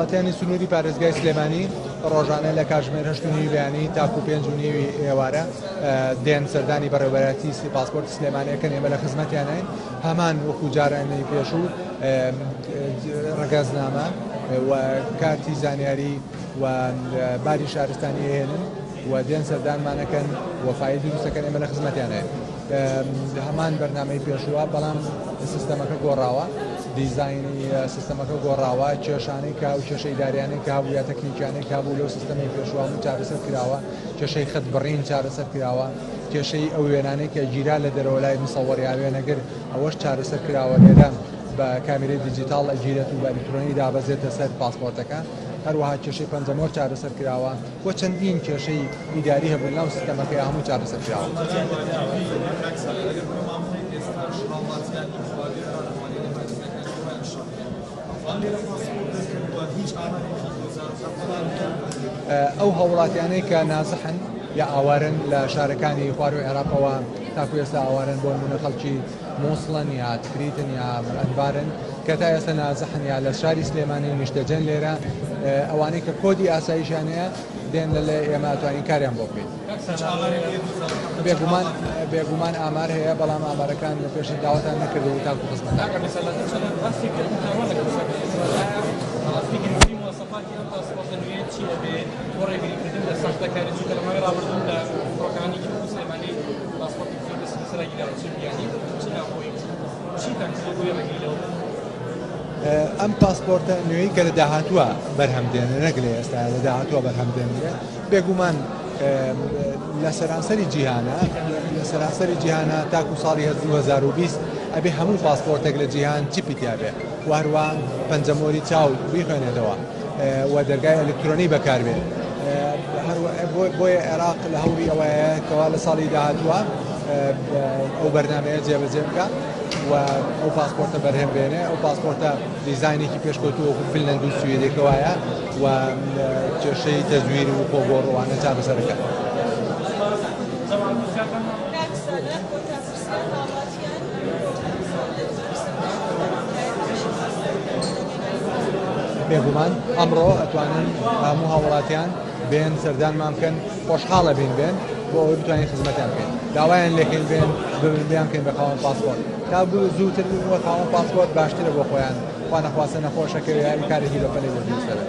وڵاتیانی سنووری پارێزگای سلێمانی ڕۆژانە لە کاتژمێر 8:30 بەیانی تاکو 5:30 ئێوارە دێن سەردانی بەڕێوەبەرەتی پاسپۆرتی سلێمانیەکەن ئێمە لە خزمەتیانین هەمان وەکو جارانەی پێشوو ڕەگەزنامە و کارتی زانیاری و باری شارستانی هێنن و دێن سەردانمانەکەن و فایل دروستەکەن ئێمە لە خزمەتیانین هەمان بەرنامەی پێشووە بەڵام سیستەمەکە گۆڕاوە دیزایانی سیستەمەکە گۆڕاوە کێشانەی کا و کێشەی داریانەی کابوو یا تەکنیکیانەی کابوو لەو سیستەمی پێشوە و چارەسەر کراوە کێشەی خەت بڕین چارەسەر کراوە کێشەی ئەو وێنانەی کە گیرا لە دەرەوە لای مسەوەڕیا وێنەگر ئەوەش چارەسەر کراوە لێرە بە کامێرەی دیجیتال ئەگیرێت و بە ئەلکترۆنی دابەزێتە سەر پاسپۆرتەکە هەروەها کێشەی پەنجەمۆر چارەسەر کراوە بۆ چەندین کێشەی ئیداری هەبوون لەو سیستەمەکەی هەموو چارەسەر کراوە. ئەو هەوڵاتیانەی کە نازحن یا ئاوارن لە شارەکانی خوار و عێراقەوە تاکو ئێستا ئاوارن بۆ نمونە خەڵکی مووسڵن یا تکریتن یا ئەنبارن کە تا ئێستا نازحن یا لە شاری سلێمانی نیشتەجەن لێرە ئەوانەی کە کۆدی ئاساییشانەیە دێن لە ئێمە ئەتوانین کاریان بۆ بکەین. بێگومان ئامار هەیە بەڵام ئامارەکان لە پێشی داواتان نەکردەوە تاکو خزمەتان. ئەم پاسپۆرتە نوێی کە لە داهاتووە بەرهەمدێنە نەک لە ئێستا لە داهاتووە بەرهەمدێنرێت بێگومان لە سەرانسەری جیهانە تاکو ساڵی 2020 ئەبێ هەموو پاسپۆرتێک لە جیهان چیپی تیابێ و هەروە پەنجەمۆری چاو بیخوێنێتەوە و دەرگای ئەلکترۆنی بەکاربێت بۆیە عێراق لە هەوری ئەوەیە کەوا لە ساڵی داهاتووە ئەو بەرنامەیە جێبەجێ بکە و ئەو پاسپۆرتە بەرهەم بێنێ ئەو پاسپۆرتە دیزاینێکی پێشکەوتووە فینلەند و سوێدێکەوەیە و کێشەی تەزویری و کۆگۆڕوانە چارەسەرەکە. بێگومان ئەمڕۆ ئەتوانن هەموو هاوڵاتیان بێن سەردانمان بکەن خۆشحاڵە بێن بۆ ئەوەی بتوانین خزمەتیان بکەین داوایان لێکەین بیان بکەین بە خاوەن پاسپۆرت تا زووتر وە خاوەن پاسپۆرت باشترە بۆ خۆیان خوا نەخواسە نەخۆشەکەوێ کارێکی لەپەلەی بۆ دروست دەبێت.